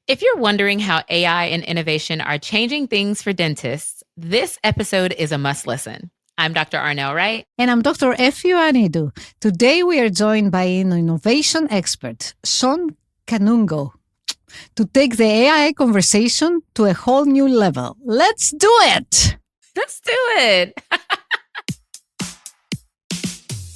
If you're wondering how AI and innovation are changing things for dentists, this episode is a must listen. I'm Dr. Arnell Wright. And I'm Dr. Efio Anidu. Today we are joined by an innovation expert, Shawn Kanungo, to take the AI conversation to a whole new level. Let's do it! Let's do it!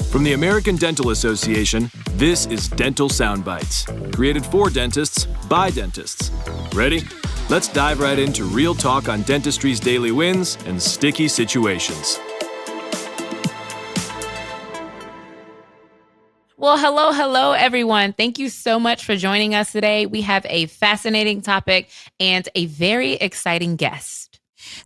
From the American Dental Association, this is Dental Soundbites, created for dentists by dentists. Ready? Let's dive right into real talk on dentistry's daily wins and sticky situations. Well, hello, everyone. Thank you so much for joining us today. We have a fascinating topic and a very exciting guest.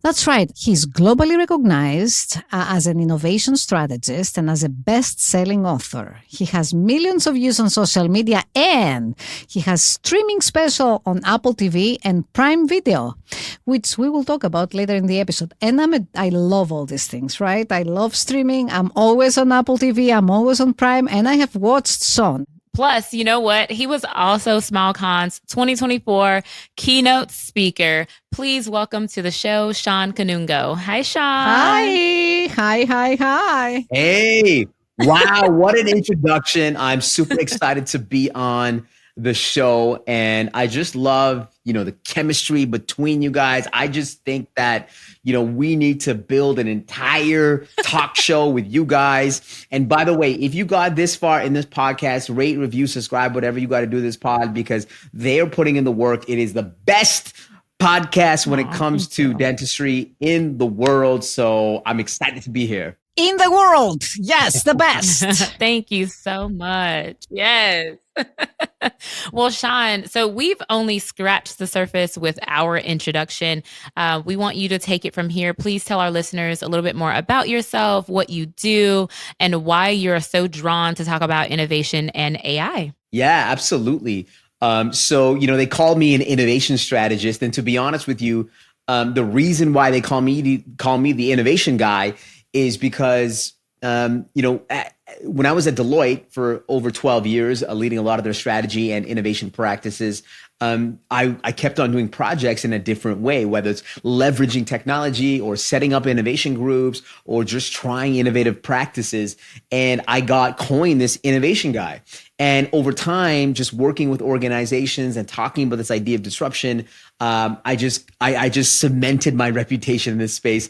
That's right. He's globally recognized as an innovation strategist and as a best-selling author. He has millions of views on social media and he has streaming special on Apple TV and Prime Video, which we will talk about later in the episode. And I love all these things, right? I love streaming. I'm always on Apple TV. I'm always on Prime, and I have watched Shawn. Plus, you know what? He was also SmileCon's 2024 keynote speaker. Please welcome to the show, Shawn Kanungo. Hi, Shawn. Hi. Hey, wow, what an introduction. I'm super excited to be on the show. And I just love, the chemistry between you guys. I just think that, we need to build an entire talk show with you guys. And by the way, if you got this far in this podcast, rate, review, subscribe, whatever you got to do this pod, because they're putting in the work. It is the best podcast when it comes to dentistry in the world. So I'm excited to be here. In the world. Yes, the best. Thank you so much. Yes. Well, Shawn, so we've only scratched the surface with our introduction. We want you to take it from here. Please tell our listeners a little bit more about yourself, what you do, and why you're so drawn to talk about innovation and AI. Yeah, absolutely. So, they call me an innovation strategist. And to be honest with you, the reason why they call me the innovation guy is because, when I was at Deloitte for over 12 years, leading a lot of their strategy and innovation practices, I kept on doing projects in a different way, whether it's leveraging technology or setting up innovation groups or just trying innovative practices. And I got coined this innovation guy. And over time, just working with organizations and talking about this idea of disruption, I just cemented my reputation in this space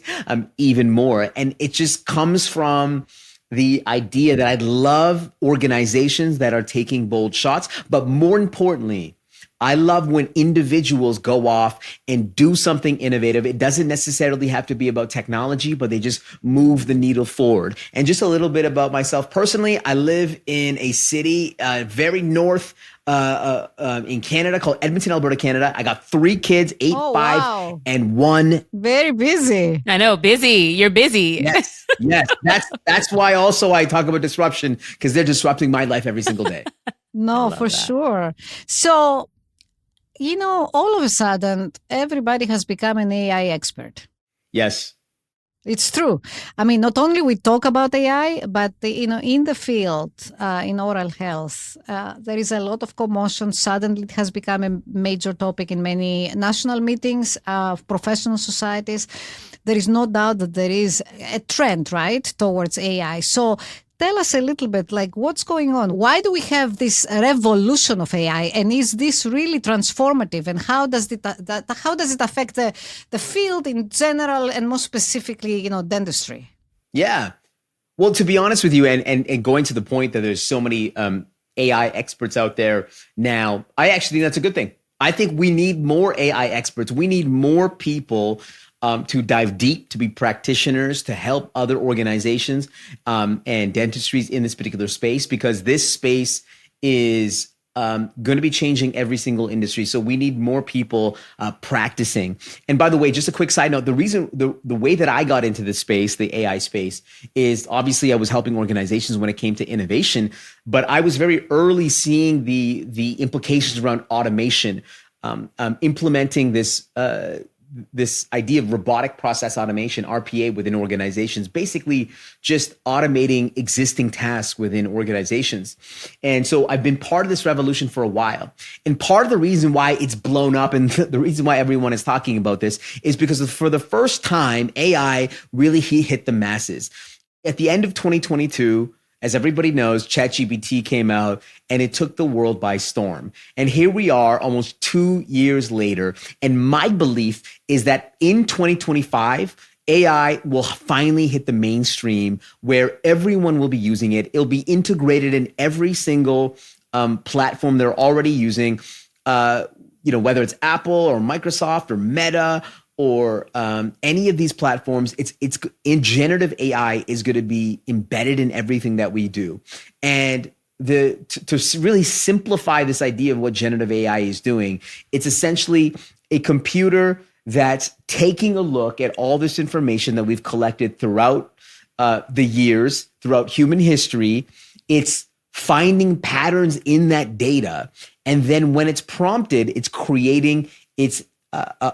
even more. And it just comes from the idea that I love organizations that are taking bold shots, but more importantly, I love when individuals go off and do something innovative. It doesn't necessarily have to be about technology, but they just move the needle forward. And just a little bit about myself personally, I live in a city very north in Canada called Edmonton, Alberta, Canada. I got 3 kids, 8, 5, and 1. Very busy. I know, busy. You're busy. Yes. That's why also I talk about disruption, because they're disrupting my life every single day. No, for sure. So, all of a sudden, everybody has become an AI expert. Yes. It's true. I mean, not only we talk about AI, but in the field, in oral health, there is a lot of commotion. Suddenly, it has become a major topic in many national meetings of professional societies. There is no doubt that there is a trend, right, towards AI. So tell us a little bit, what's going on? Why do we have this revolution of AI? And is this really transformative? And how does it affect the field in general and more specifically, dentistry? Yeah. Well, to be honest with you, and going to the point that there's so many AI experts out there now, I actually think that's a good thing. I think we need more AI experts. We need more people to dive deep, to be practitioners, to help other organizations and dentistries in this particular space, because this space is going to be changing every single industry. So we need more people practicing. And by the way, just a quick side note, the way that I got into this space, the AI space, is obviously I was helping organizations when it came to innovation, but I was very early seeing the implications around automation, implementing this this idea of robotic process automation, RPA, within organizations, basically just automating existing tasks within organizations. And so I've been part of this revolution for a while. And part of the reason why it's blown up and the reason why everyone is talking about this is because for the first time, AI really hit the masses. At the end of 2022, as everybody knows, ChatGPT came out and it took the world by storm. And here we are almost 2 years later. And my belief is that in 2025, AI will finally hit the mainstream where everyone will be using it. It'll be integrated in every single platform they're already using, whether it's Apple or Microsoft or Meta or any of these platforms. It's in generative AI is going to be embedded in everything that we do. And to really simplify this idea of what generative AI is doing, it's essentially a computer that's taking a look at all this information that we've collected throughout the years, throughout human history. It's finding patterns in that data. And then when it's prompted, it's creating a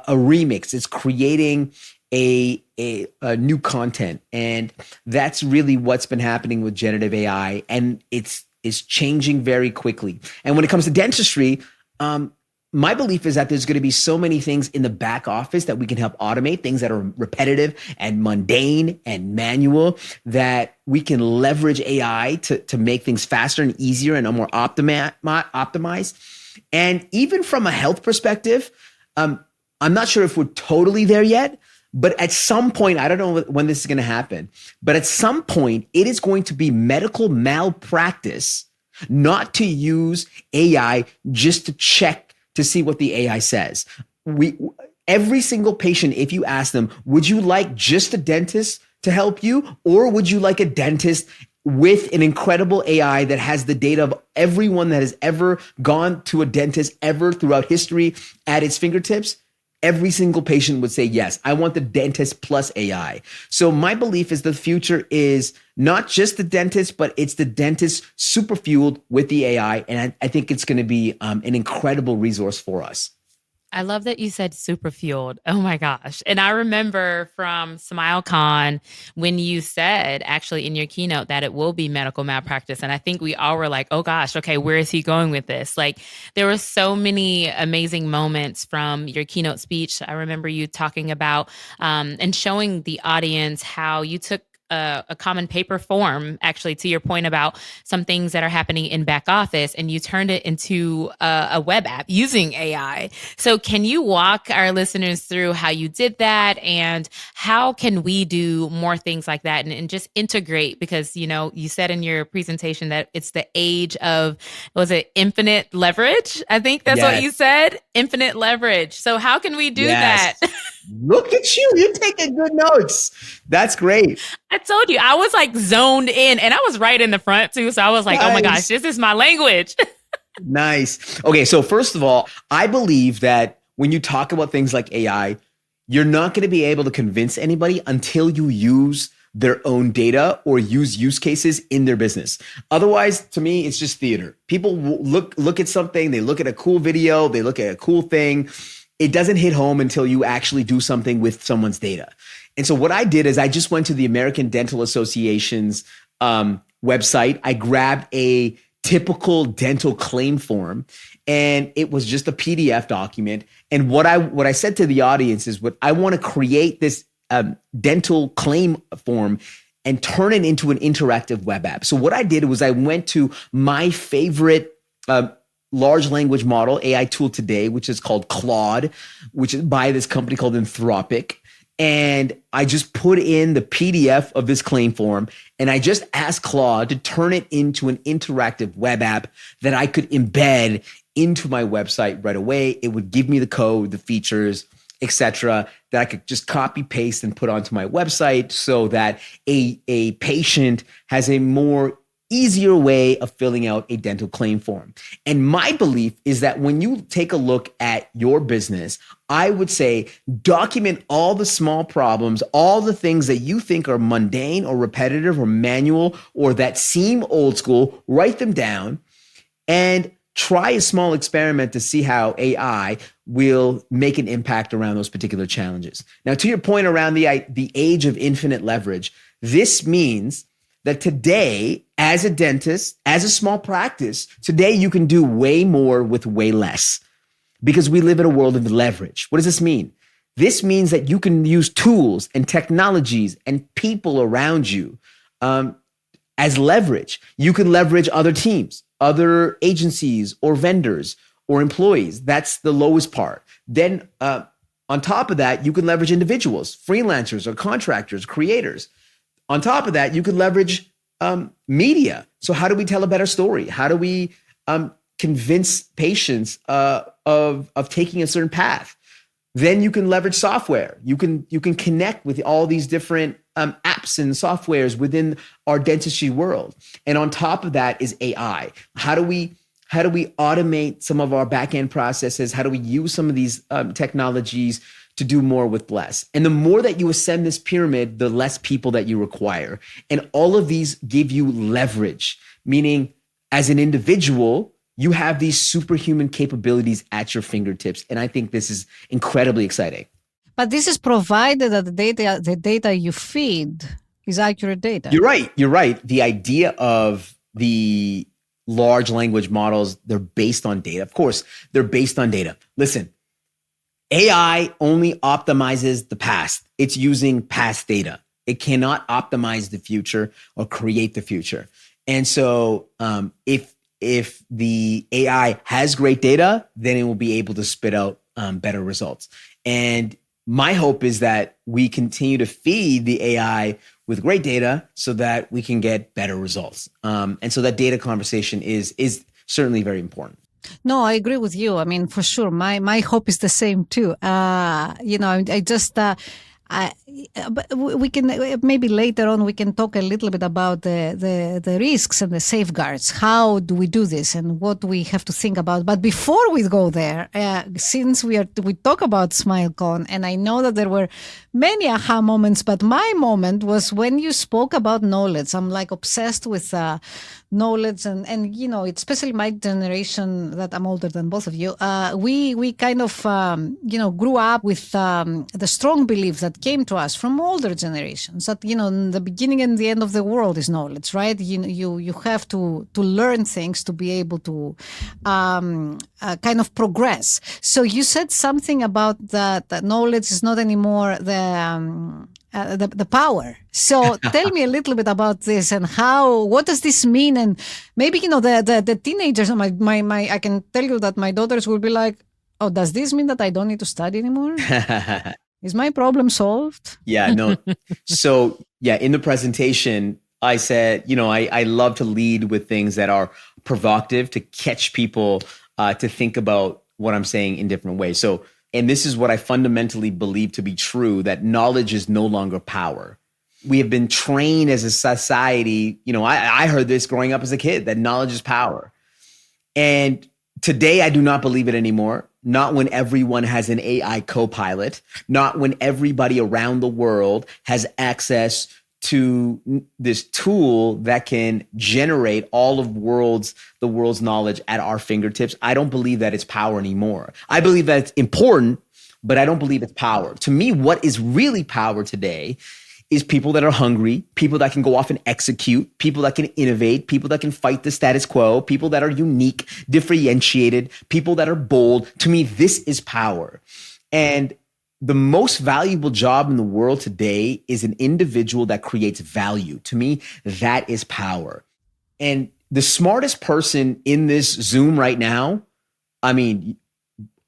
remix. It's creating a new content. And that's really what's been happening with generative AI. And it's changing very quickly. And when it comes to dentistry, my belief is that there's going to be so many things in the back office that we can help automate, things that are repetitive and mundane and manual, that we can leverage AI to make things faster and easier and more optimized. And even from a health perspective, I'm not sure if we're totally there yet, but at some point, I don't know when this is going to happen, but at some point, it is going to be medical malpractice not to use AI just to check to see what the AI says. Every single patient, if you ask them, would you like just a dentist to help you, or would you like a dentist with an incredible AI that has the data of everyone that has ever gone to a dentist ever throughout history at its fingertips? Every single patient would say, yes, I want the dentist plus AI. So my belief is the future is not just the dentist, but it's the dentist super fueled with the AI. And I think it's going to be an incredible resource for us. I love that you said super fueled. Oh my gosh. And I remember from SmileCon when you said actually in your keynote that it will be medical malpractice. And I think we all were like, oh gosh, okay, where is he going with this? Like there were so many amazing moments from your keynote speech. I remember you talking about and showing the audience how you took a common paper form, actually, to your point about some things that are happening in back office, and you turned it into a web app using AI. So can you walk our listeners through how you did that, and how can we do more things like that and just integrate? Because, you said in your presentation that it's the age of, was it infinite leverage? I think that's what you said, infinite leverage. So how can we do that? Look at you. You're taking good notes. That's great. I told you, I was like zoned in, and I was right in the front too. So I was like, oh my gosh, this is my language. Nice. Okay. So first of all, I believe that when you talk about things like AI, you're not going to be able to convince anybody until you use their own data or use cases in their business. Otherwise, to me, it's just theater. People look at something, they look at a cool video, they look at a cool thing. It doesn't hit home until you actually do something with someone's data. And so what I did is I just went to the American Dental Association's website. I grabbed a typical dental claim form, and it was just a PDF document. And what I said to the audience is, what I want to create this dental claim form and turn it into an interactive web app. So what I did was I went to my favorite large language model AI tool today, which is called Claude, which is by this company called Anthropic. And I just put in the PDF of this claim form, and I just asked Claude to turn it into an interactive web app that I could embed into my website right away. It would give me the code, the features, etc., that I could just copy, paste, and put onto my website so that a patient has a more easier way of filling out a dental claim form. And my belief is that when you take a look at your business, I would say document all the small problems, all the things that you think are mundane or repetitive or manual or that seem old school, write them down and try a small experiment to see how AI will make an impact around those particular challenges. Now, to your point around the age of infinite leverage, this means that today, as a dentist, as a small practice, today you can do way more with way less because we live in a world of leverage. What does this mean? This means that you can use tools and technologies and people around you as leverage. You can leverage other teams, other agencies or vendors or employees. That's the lowest part. Then on top of that, you can leverage individuals, freelancers or contractors, creators. On top of that, you can leverage media. So how do we tell a better story? How do we convince patients of taking a certain path? Then you can leverage software. You can connect with all these different apps and softwares within our dentistry world. And on top of that is AI. How do we automate some of our back-end processes? How do we use some of these technologies to do more with less? And the more that you ascend this pyramid, the less people that you require. And all of these give you leverage, meaning as an individual, you have these superhuman capabilities at your fingertips. And I think this is incredibly exciting. But this is provided that the data you feed is accurate data. You're right. The idea of the large language models, they're based on data. Of course, they're based on data. Listen, AI only optimizes the past. It's using past data. It cannot optimize the future or create the future. And so if the AI has great data, then it will be able to spit out better results. And my hope is that we continue to feed the AI with great data so that we can get better results. And so that data conversation is certainly very important. No, I agree with you. I mean, for sure, my hope is the same too. But we can maybe later on we can talk a little bit about the risks and the safeguards. How do we do this and what we have to think about? But before we go there, since we talk about SmileCon, and I know that there were many aha moments, but my moment was when you spoke about knowledge. I'm like obsessed with knowledge, and especially my generation, that I'm older than both of you. We kind of grew up with the strong belief that came to us from older generations that the beginning and the end of the world is knowledge, right? You have to learn things to be able to kind of progress. So you said something about that knowledge is not anymore the power. So tell me a little bit about this and what does this mean? And maybe the teenagers, I can tell you that my daughters will be like, oh, does this mean that I don't need to study anymore? Is my problem solved? Yeah, no. So in the presentation, I said, I love to lead with things that are provocative to catch people to think about what I'm saying in different ways. So, and this is what I fundamentally believe to be true, that knowledge is no longer power. We have been trained as a society. I heard this growing up as a kid, that knowledge is power. And today I do not believe it anymore. Not when everyone has an AI co-pilot, not when everybody around the world has access to this tool that can generate all of the world's knowledge at our fingertips. I don't believe that it's power anymore. I believe that it's important, but I don't believe it's power. To me, what is really power today is people that are hungry, people that can go off and execute, people that can innovate, people that can fight the status quo, people that are unique, differentiated, people that are bold. To me, this is power. And the most valuable job in the world today is an individual that creates value. To me, that is power. And the smartest person in this Zoom right now, I mean,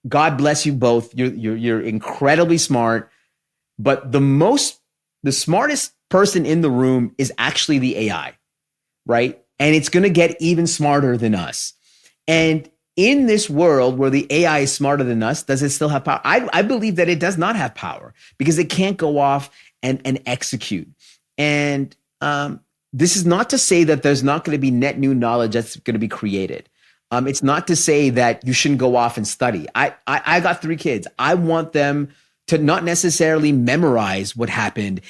God bless you both. You're incredibly smart, but the smartest person in the room is actually the AI, right? And it's going to get even smarter than us. And in this world where the AI is smarter than us, does it still have power? I believe that it does not have power because it can't go off and execute. And this is not to say that there's not going to be net new knowledge that's going to be created. It's not to say that you shouldn't go off and study. I got 3 kids. I want them to not necessarily memorize what happened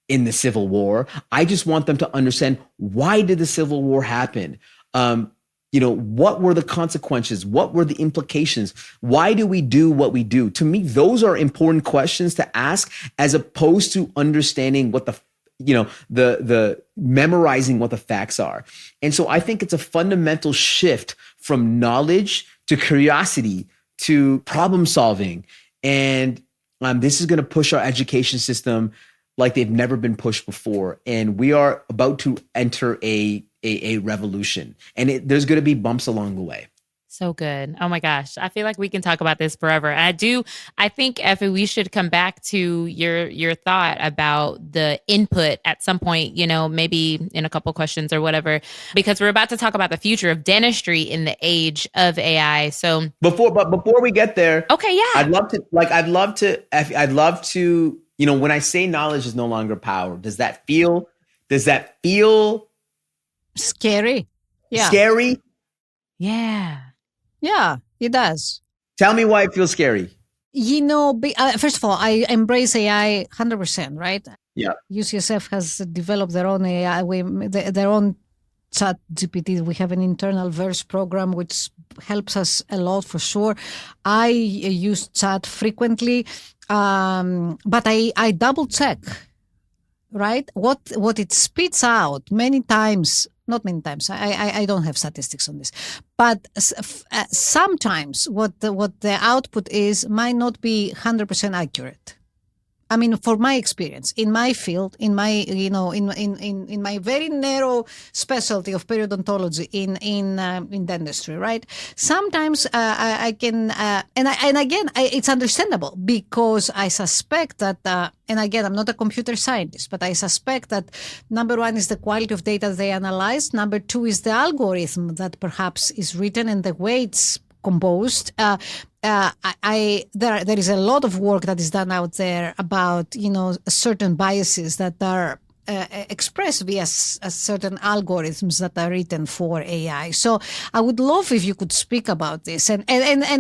in the Civil War. I just want them to understand, why did the Civil War happen? what were the consequences? What were the implications? Why do we do what we do? To me, those are important questions to ask, as opposed to understanding what the memorizing what the facts are. And so I think it's a fundamental shift from knowledge to curiosity to problem solving. And this is going to push our education system like they've never been pushed before. And we are about to enter a revolution. And there's going to be bumps along the way. So good. Oh my gosh. I feel like we can talk about this forever. I think, Effie, we should come back to your thought about the input at some point, maybe in a couple questions or whatever, because we're about to talk about the future of dentistry in the age of AI. So before we get there, okay, yeah. I'd love to, when I say knowledge is no longer power, does that feel scary? Yeah. Scary? Yeah. Yeah, it does. Tell me why it feels scary. First of all, I embrace AI 100%, right? Yeah. UCSF has developed their own AI, their own chat GPT. We have an internal verse program, which helps us a lot for sure. I use chat frequently, but I double check, right? What it spits out many times. Not many times. I don't have statistics on this, but sometimes what the output is might not be 100% accurate. I mean, for my experience in my field, in my in my very narrow specialty of periodontology in dentistry, right? Sometimes I can and again it's understandable, because I suspect that and again I'm not a computer scientist, but I suspect that number one is the quality of data they analyze. Number two is the algorithm that perhaps is written and the way it's composed. There is a lot of work that is done out there about certain biases that are expressed via certain algorithms that are written for AI. So I would love if you could speak about this, and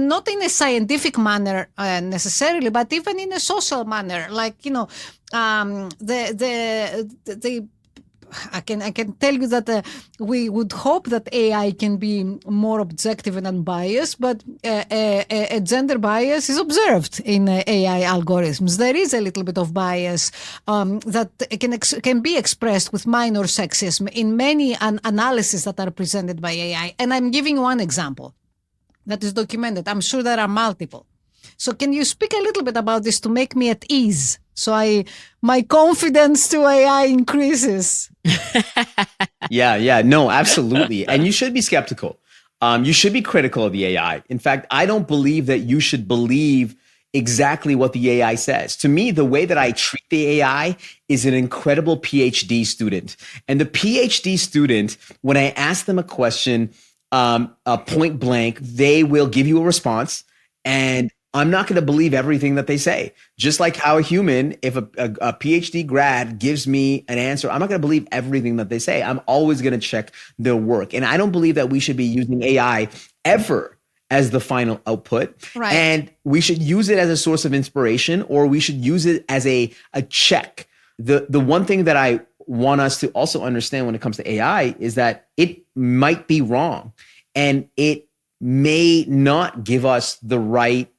not in a scientific manner necessarily, but even in a social manner, like I can tell you that we would hope that AI can be more objective and unbiased, but a gender bias is observed in AI algorithms. There is a little bit of bias that can be expressed with minor sexism in many analyses that are presented by AI. And I'm giving one example that is documented. I'm sure there are multiple. So can you speak a little bit about this to make me at ease? So my confidence to AI increases. Yeah. No, absolutely. And you should be skeptical. You should be critical of the AI. In fact, I don't believe that you should believe exactly what the AI says. To me, the way that I treat the AI is an incredible PhD student. And the PhD student, when I ask them a question, point blank, they will give you a response, and I'm not going to believe everything that they say. Just like how a human, if a PhD grad gives me an answer, I'm not going to believe everything that they say. I'm always going to check their work. And I don't believe that we should be using AI ever as the final output. Right. And we should use it as a source of inspiration, or we should use it as a check. The one thing that I want us to also understand when it comes to AI is that it might be wrong, and it may not give us the right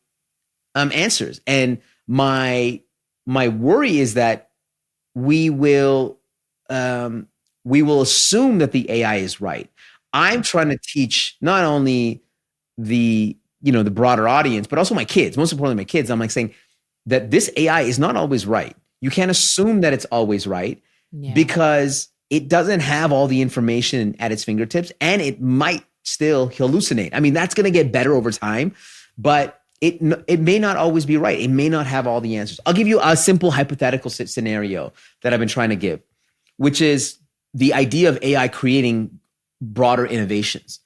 answers. And my worry is that we will assume that the AI is right. I'm trying to teach not only the broader audience, but also my kids, most importantly, my kids. I'm like saying that this AI is not always right. You can't assume that it's always right, because it doesn't have all the information at its fingertips, and it might still hallucinate. I mean, that's going to get better over time, but it may not always be right. It may not have all the answers. I'll give you a simple hypothetical scenario that I've been trying to give, which is the idea of AI creating broader innovations.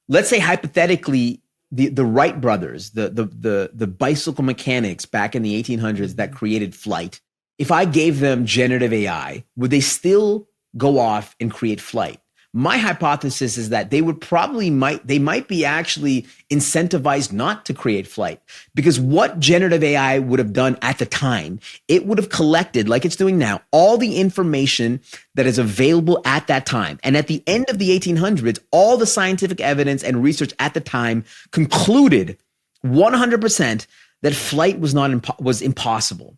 Let's say hypothetically, the Wright brothers, the bicycle mechanics back in the 1800s that created flight, if I gave them generative AI, would they still go off and create flight? My hypothesis is that they might be actually incentivized not to create flight, because what generative AI would have done at the time, it would have collected, like it's doing now, all the information that is available at that time. And at the end of the 1800s, all the scientific evidence and research at the time concluded 100% that flight was impossible.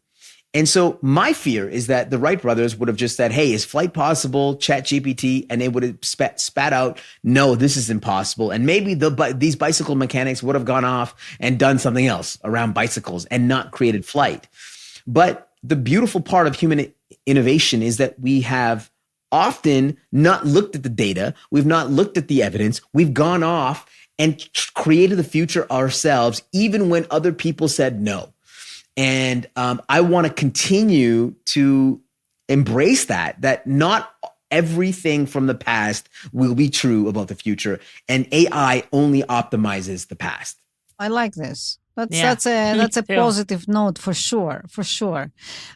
And so my fear is that the Wright brothers would have just said, hey, is flight possible? ChatGPT, and they would have spat out, no, this is impossible. And maybe these bicycle mechanics would have gone off and done something else around bicycles and not created flight. But the beautiful part of human innovation is that we have often not looked at the data. We've not looked at the evidence. We've gone off and created the future ourselves, even when other people said no. And I want to continue to embrace that not everything from the past will be true about the future. And AI only optimizes the past. I like this. Yeah, That's a too. positive note for sure, for sure.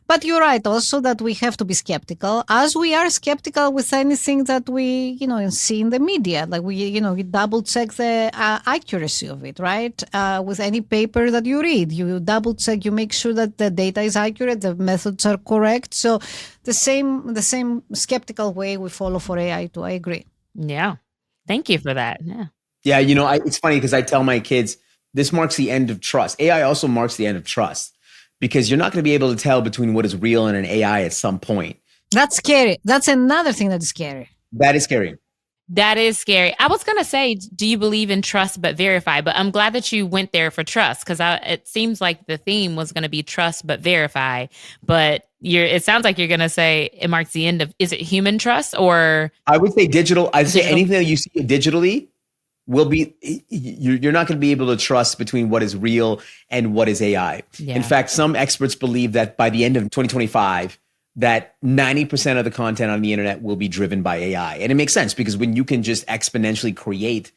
But you're right also that we have to be skeptical, as we are skeptical with anything that we, see in the media. Like we double check the accuracy of it, right? With any paper that you read, you double check, you make sure that the data is accurate, the methods are correct. So the same skeptical way we follow for AI too. I agree. Yeah. Thank you for that. Yeah. Yeah, it's funny because I tell my kids, this marks the end of trust. AI also marks the end of trust, because you're not going to be able to tell between what is real and an AI at some point. That's scary. That's another thing that is scary. That is scary. That is scary. I was going to say, do you believe in trust but verify? But I'm glad that you went there for trust, because it seems like the theme was going to be trust but verify. But it sounds like you're going to say it marks the end of, is it human trust or? I would say digital. I'd say anything that you see digitally will be, you're not going to be able to trust between what is real and what is AI. Yeah. In fact, some experts believe that by the end of 2025, that 90% of the content on the internet will be driven by AI. And it makes sense, because when you can just exponentially create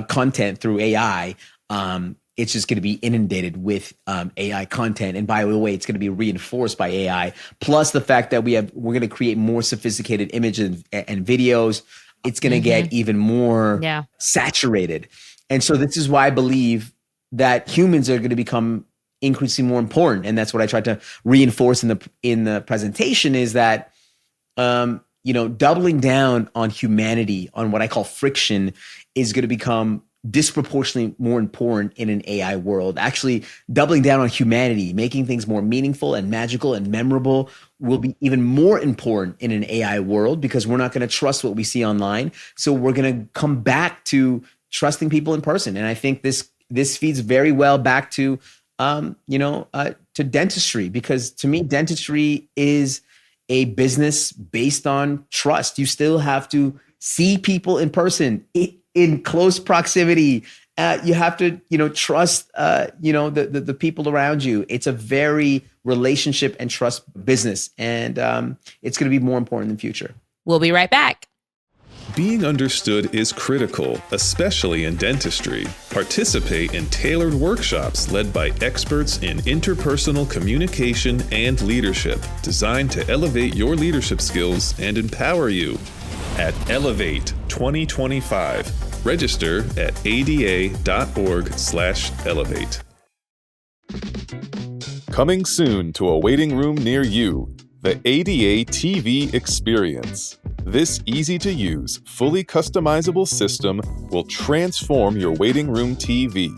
content through AI, it's just going to be inundated with AI content. And by the way, it's going to be reinforced by AI. Plus the fact that we're going to create more sophisticated images and videos. It's going to get even more saturated. And so this is why I believe that humans are going to become increasingly more important. And that's what I tried to reinforce in the presentation, is that, doubling down on humanity, on what I call friction, is going to become disproportionately more important in an AI world. Actually, doubling down on humanity, making things more meaningful and magical and memorable, will be even more important in an AI world, because we're not going to trust what we see online. So we're going to come back to trusting people in person. And I think this feeds very well back to dentistry, because to me, dentistry is a business based on trust. You still have to see people in person, in close proximity. You have to, trust, the people around you. It's a very relationship and trust business. And it's going to be more important in the future. We'll be right back. Being understood is critical, especially in dentistry. Participate in tailored workshops led by experts in interpersonal communication and leadership, designed to elevate your leadership skills and empower you. At Elevate 2025. Register at ada.org/elevate. Coming soon to a waiting room near you, the ADA TV Experience. This easy-to-use, fully customizable system will transform your waiting room TV,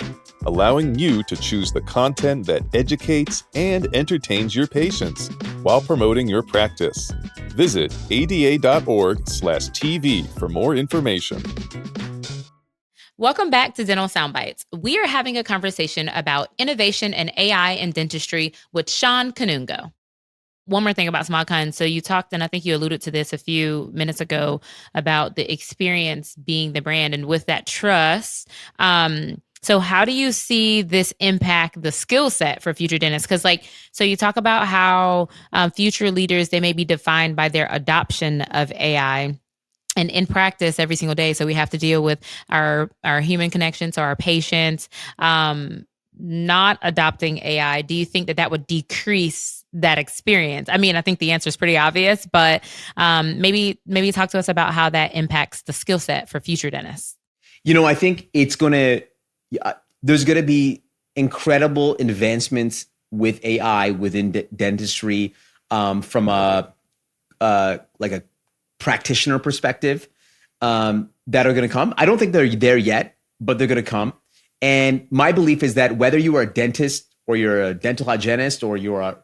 allowing you to choose the content that educates and entertains your patients while promoting your practice. Visit ada.org/TV for more information. Welcome back to Dental Soundbites. We are having a conversation about innovation and AI in dentistry with Shawn Kanungo. One more thing about SmileCon. So you talked, and I think you alluded to this a few minutes ago, about the experience being the brand, and with that trust. So how do you see this impact the skill set for future dentists? Because so you talk about how future leaders, they may be defined by their adoption of AI. And in practice every single day. So we have to deal with our human connections, or our patients not adopting AI. Do you think that would decrease that experience? I mean, I think the answer is pretty obvious, but maybe talk to us about how that impacts the skill set for future dentists. I think there's going to be incredible advancements with AI within dentistry from a practitioner perspective that are going to come. I don't think they're there yet, but they're going to come. And my belief is that whether you are a dentist or you're a dental hygienist or you are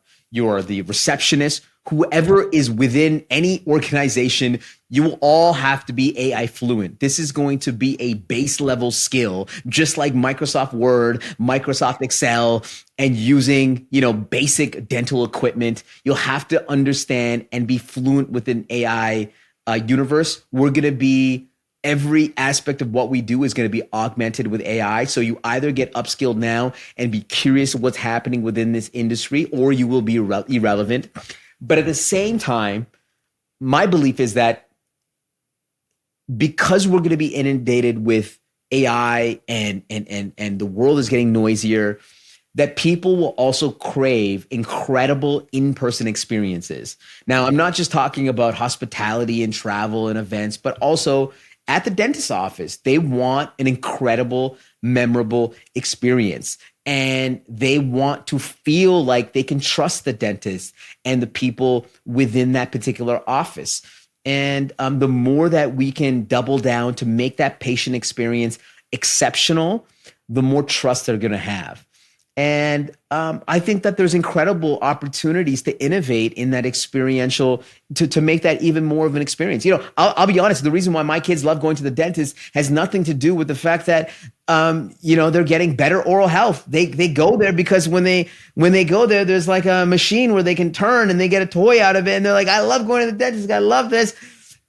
the receptionist, whoever is within any organization, you will all have to be AI fluent. This is going to be a base level skill, just like Microsoft Word, Microsoft Excel, and using, basic dental equipment. You'll have to understand and be fluent within AI universe. We're going to be every aspect of what we do is going to be augmented with AI. So you either get upskilled now and be curious of what's happening within this industry, or you will be irrelevant. But at the same time, my belief is that because we're going to be inundated with AI and the world is getting noisier, that people will also crave incredible in-person experiences. Now, I'm not just talking about hospitality and travel and events, but also at the dentist's office. They want an incredible, memorable experience. And they want to feel like they can trust the dentist and the people within that particular office. And the more that we can double down to make that patient experience exceptional, the more trust they're going to have. And I think that there's incredible opportunities to innovate in that experiential, to make that even more of an experience. I'll be honest, the reason why my kids love going to the dentist has nothing to do with the fact that, they're getting better oral health. They go there because when they go there, there's like a machine where they can turn and they get a toy out of it. And they're like, I love going to the dentist. I love this.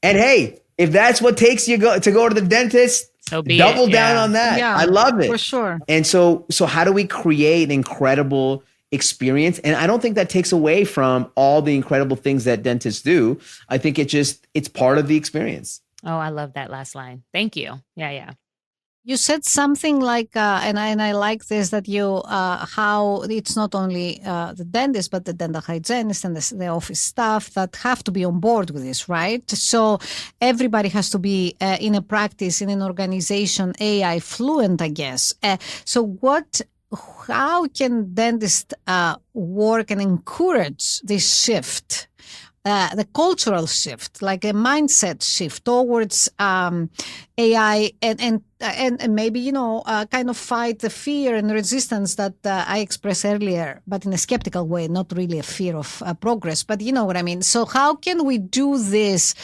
And hey, if that's what takes you to go to the dentist, So be double it. down on that. Yeah, I love it. for sure. And so how do we create an incredible experience? And I don't think that takes away from all the incredible things that dentists do. I think it's part of the experience. Oh, I love that last line. Thank you. Yeah. You said something like, and I like this, that how it's not only the dentist, but the dental hygienist and the office staff that have to be on board with this, right? So everybody has to be in a practice, in an organization, AI fluent, I guess. How can dentists work and encourage this shift? The cultural shift, like a mindset shift towards AI, and maybe kind of fight the fear and resistance that I expressed earlier, but in a skeptical way, not really a fear of progress, but you know what I mean. So how can we do this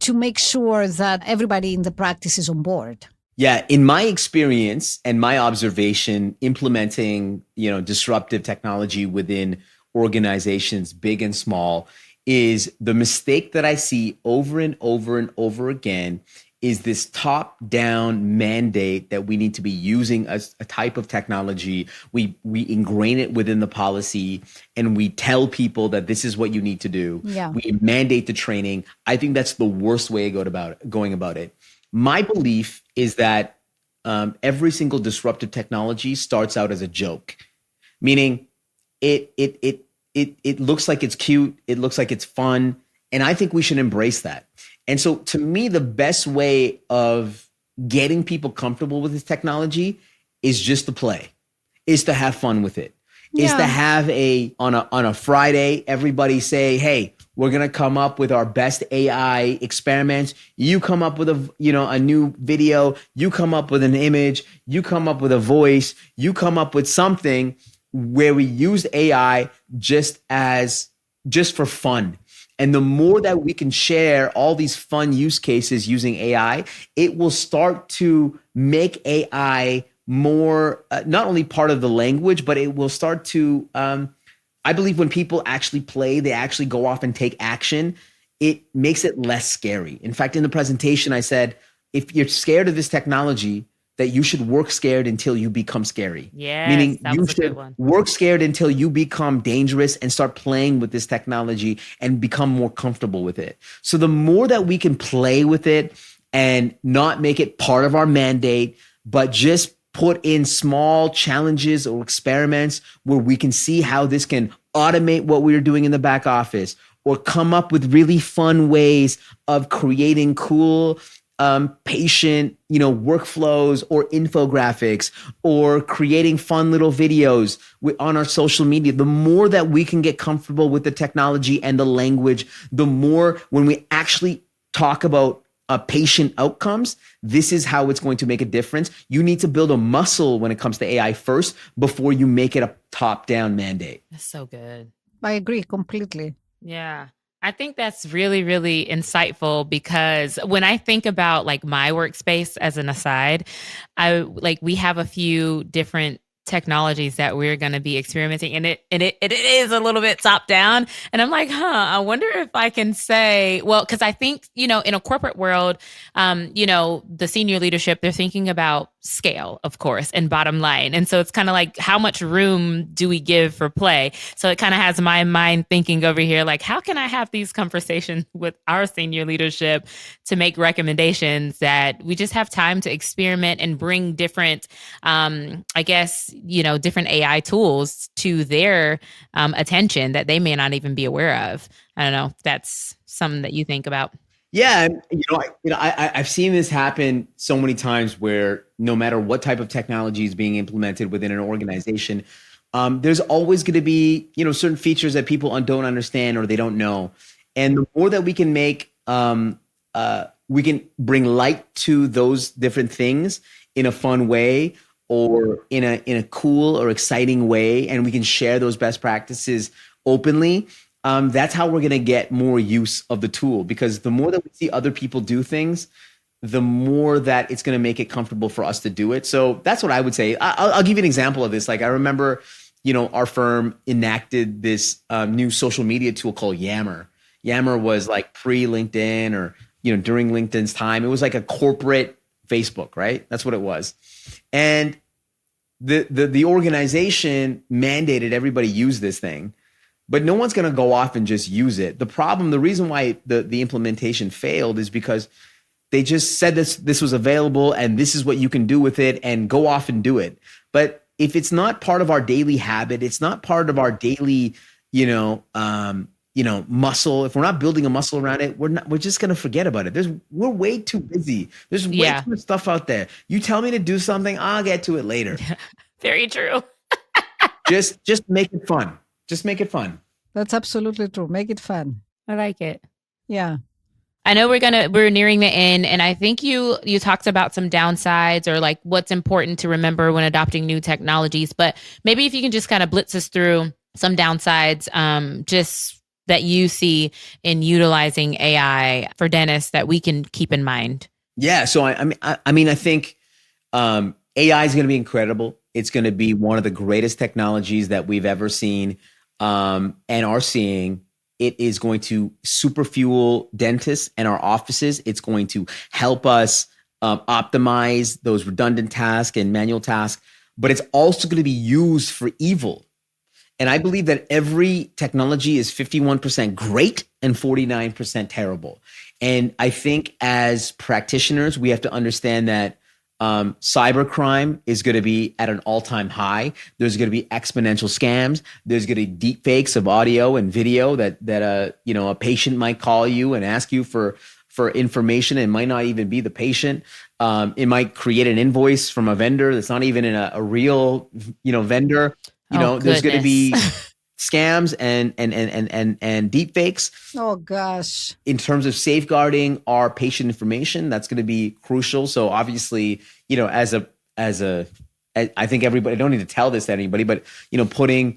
to make sure that everybody in the practice is on board? Yeah, in my experience and my observation, implementing disruptive technology within organizations, big and small, is the mistake that I see over and over and over again is this top-down mandate that we need to be using a type of technology. We ingrain it within the policy and we tell people that this is what you need to do. Yeah. We mandate the training. I think that's the worst way going about it. My belief is that every single disruptive technology starts out as a joke, meaning it looks like it's cute. It looks like it's fun. And I think we should embrace that. And so to me, the best way of getting people comfortable with this technology is just to play, is to have fun with it, is to have on a Friday, everybody say, hey, we're going to come up with our best AI experiments. You come up with a new video, you come up with an image, you come up with a voice, you come up with something where we use AI just for fun. And the more that we can share all these fun use cases using AI, it will start to make AI more, not only part of the language, but it will start to, I believe when people actually play, they actually go off and take action, it makes it less scary. In fact, in the presentation, I said, if you're scared of this technology, that you should work scared until you become scary. Yes, meaning that you was a good should one. work scared until you become dangerous and start playing with this technology and become more comfortable with it. So the more that we can play with it and not make it part of our mandate, but just put in small challenges or experiments where we can see how this can automate what we were doing in the back office, or come up with really fun ways of creating cool patient, workflows or infographics, or creating fun little videos on our social media. The more that we can get comfortable with the technology and the language, the more when we actually talk about patient outcomes, this is how it's going to make a difference. You need to build a muscle when it comes to AI first before you make it a top-down mandate. That's so good. I agree completely. Yeah. I think that's really, really insightful, because when I think about like my workspace as an aside, we have a few different technologies that we're going to be experimenting, and it is a little bit top down, and I'm like, I wonder if I can say, well, because I think in a corporate world, the senior leadership, they're thinking about scale, of course, and bottom line, and so it's kind of like, how much room do we give for play? So it kind of has my mind thinking over here, like, how can I have these conversations with our senior leadership to make recommendations that we just have time to experiment and bring different, different AI tools to their attention that they may not even be aware of. I don't know if that's something that you think about. Yeah, I've seen this happen so many times where no matter what type of technology is being implemented within an organization, there's always going to be certain features that people don't understand or they don't know, and the more that we can make, we can bring light to those different things in a fun way, or in a cool or exciting way, and we can share those best practices openly. That's how we're going to get more use of the tool, because the more that we see other people do things, the more that it's going to make it comfortable for us to do it. So that's what I would say. I'll give you an example of this. Like, I remember, our firm enacted this new social media tool called Yammer. Yammer was like pre-LinkedIn, or, during LinkedIn's time. It was like a corporate Facebook, right? That's what it was. And the organization mandated everybody use this thing, but no one's going to go off and just use it. The reason why the implementation failed is because they just said this was available and this is what you can do with it, and go off and do it. But if it's not part of our daily habit, it's not part of our daily, muscle. If we're not building a muscle around it, we're just going to forget about it. We're way too busy. There's way too much stuff out there. You tell me to do something, I'll get to it later. Very true. Just make it fun. Just make it fun. That's absolutely true. Make it fun. I like it. Yeah. I know we're nearing the end, and I think you talked about some downsides, or like what's important to remember when adopting new technologies, but maybe if you can just kind of blitz us through some downsides, just that you see in utilizing AI for dentists that we can keep in mind. Yeah. So I think AI is going to be incredible. It's going to be one of the greatest technologies that we've ever seen, and are seeing. It is going to super fuel dentists and our offices. It's going to help us optimize those redundant tasks and manual tasks, but it's also going to be used for evil. And I believe that every technology is 51% great and 49% terrible. And I think as practitioners, we have to understand that cybercrime is going to be at an all-time high. There's going to be exponential scams. There's going to be deep fakes of audio and video that a patient might call you and ask you for information. It might not even be the patient. It might create an invoice from a vendor that's not even a real vendor. There's going to be scams and deep fakes. Oh gosh. In terms of safeguarding our patient information, that's going to be crucial. So obviously, I think everybody, I don't need to tell this to anybody, but putting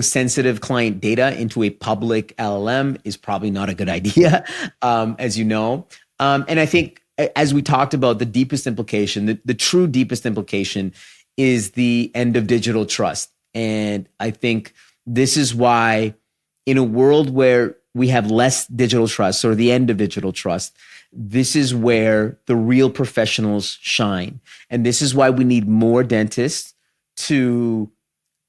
sensitive client data into a public LLM is probably not a good idea, as you know. And I think, as we talked about, the deepest implication, the true deepest implication, is the end of digital trust. And I think this is why, in a world where we have less digital trust, or the end of digital trust, this is where the real professionals shine. And this is why we need more dentists to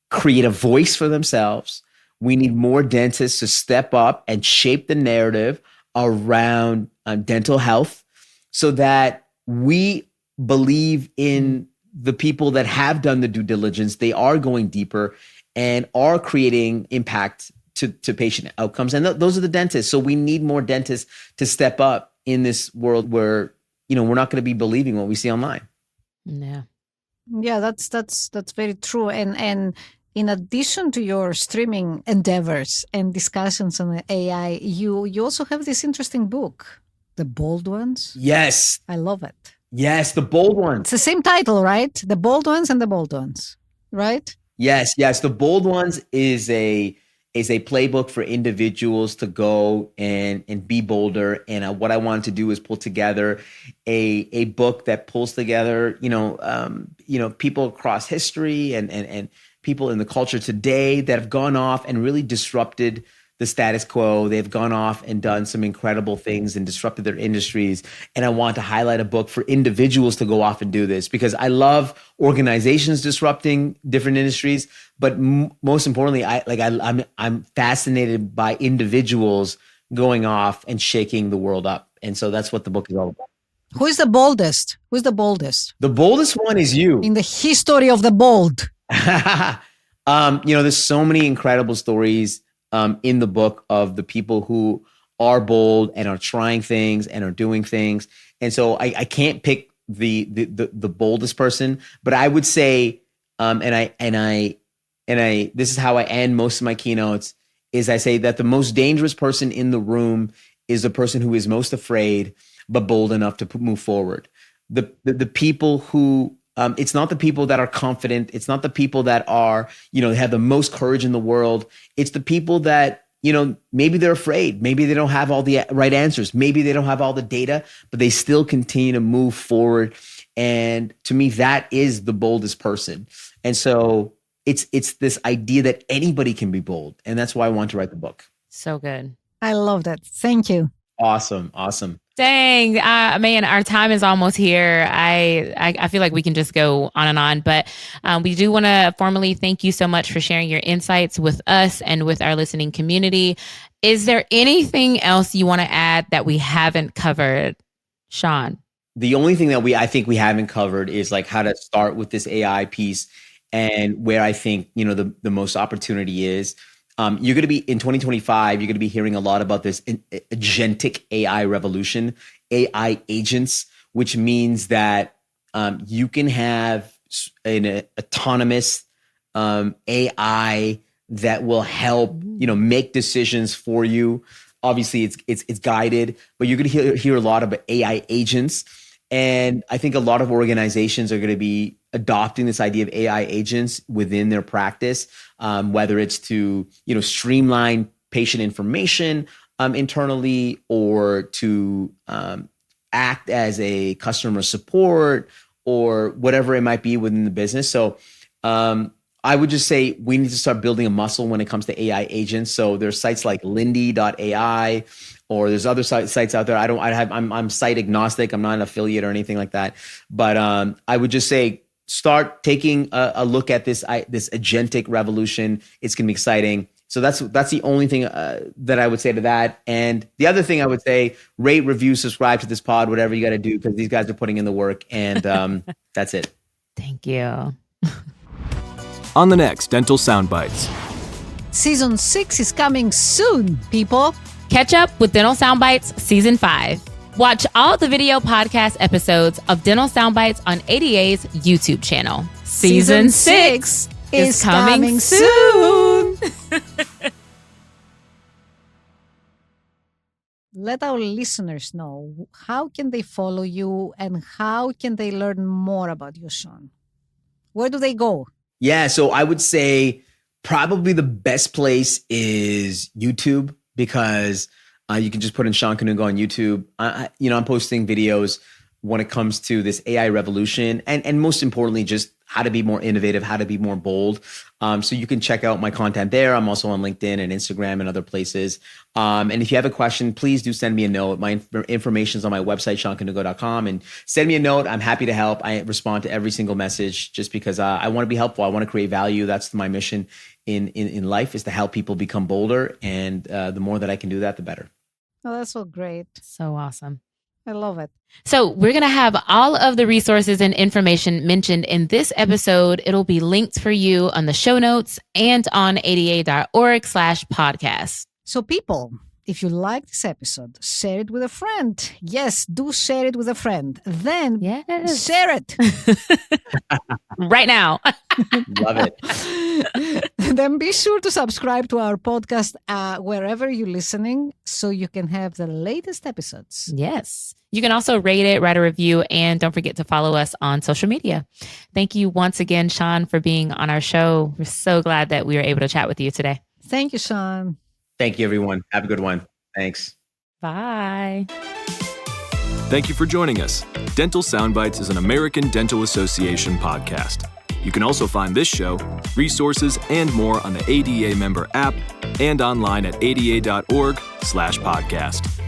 create a voice for themselves. We need more dentists to step up and shape the narrative around dental health, so that we believe in the people that have done the due diligence. They are going deeper, and are creating impact to patient outcomes. And those are the dentists. So we need more dentists to step up in this world where, we're not going to be believing what we see online. Yeah. Yeah, that's very true. And in addition to your streaming endeavors and discussions on AI, you also have this interesting book, The Bold Ones. Yes. I love it. Yes, the bold ones. It's the same title, right? The Bold Ones and the Bold Ones, right? Yes. The bold ones is a playbook for individuals to go and be bolder. And what I wanted to do is pull together a book that pulls together, people across history and people in the culture today that have gone off and really disrupted the status quo. They've gone off and done some incredible things and disrupted their industries. And I want to highlight a book for individuals to go off and do this, because I love organizations disrupting different industries, but most importantly, I'm fascinated by individuals going off and shaking the world up. And so that's what the book is all about. Who is the boldest? Who's the boldest? The boldest one is you. In the history of the bold. There's so many incredible stories in the book of the people who are bold and are trying things and are doing things. And so I can't pick the boldest person, but I would say, this is how I end most of my keynotes, is I say that the most dangerous person in the room is the person who is most afraid, but bold enough to move forward. The people who, it's not the people that are confident. It's not the people that are, have the most courage in the world. It's the people that, maybe they're afraid. Maybe they don't have all the right answers. Maybe they don't have all the data, but they still continue to move forward. And to me, that is the boldest person. And so it's this idea that anybody can be bold. And that's why I want to write the book. So good. I love that. Thank you. Awesome. Dang, man, our time is almost here. I feel like we can just go on and on, but we do want to formally thank you so much for sharing your insights with us and with our listening community. Is there anything else you want to add that we haven't covered, Shawn? The only thing that I think we haven't covered is like how to start with this AI piece, and where I think, the most opportunity is. You're going to be in 2025, you're going to be hearing a lot about this agentic AI revolution, AI agents, which means that you can have an autonomous AI that will help, make decisions for you. Obviously, it's guided, but you're going to hear a lot about AI agents. And I think a lot of organizations are going to be adopting this idea of AI agents within their practice, whether it's to, streamline patient information internally, or to act as a customer support, or whatever it might be within the business. So I would just say we need to start building a muscle when it comes to AI agents. So there's sites like Lindy.ai, or there's other sites out there. I'm site agnostic. I'm not an affiliate or anything like that. But I would just say, start taking a look at this agentic revolution. It's going to be exciting. So that's the only thing that I would say to that. And the other thing I would say, rate, review, subscribe to this pod, whatever you got to do, because these guys are putting in the work. And that's it. Thank you. On the next Dental Soundbites. Season 6 is coming soon, people. Catch up with Dental Soundbites Season 5. Watch all the video podcast episodes of Dental Soundbites on ADA's YouTube channel. Season 6 is coming soon. Let our listeners know, how can they follow you and how can they learn more about you, Shawn? Where do they go? Yeah, so I would say probably the best place is YouTube, because you can just put in Shawn Kanungo on YouTube. I'm posting videos when it comes to this AI revolution, and most importantly, just how to be more innovative, how to be more bold. So you can check out my content there. I'm also on LinkedIn and Instagram and other places. And if you have a question, please do send me a note. My information is on my website, ShawnKanungo.com, and send me a note. I'm happy to help. I respond to every single message, just because I want to be helpful. I want to create value. That's my mission in life, is to help people become bolder. And the more that I can do that, the better. Oh, that's so great. So awesome. I love it. So we're going to have all of the resources and information mentioned in this episode. It'll be linked for you on the show notes and on ada.org/podcast. So people, if you like this episode, share it with a friend. Yes, do share it with a friend. Then share it. Right now. Love it. Then be sure to subscribe to our podcast wherever you're listening so you can have the latest episodes. Yes. You can also rate it, write a review, and don't forget to follow us on social media. Thank you once again, Shawn, for being on our show. We're so glad that we were able to chat with you today. Thank you, Shawn. Thank you, everyone. Have a good one. Thanks. Bye. Thank you for joining us. Dental Soundbites is an American Dental Association podcast. You can also find this show, resources, and more on the ADA member app and online at ada.org/podcast.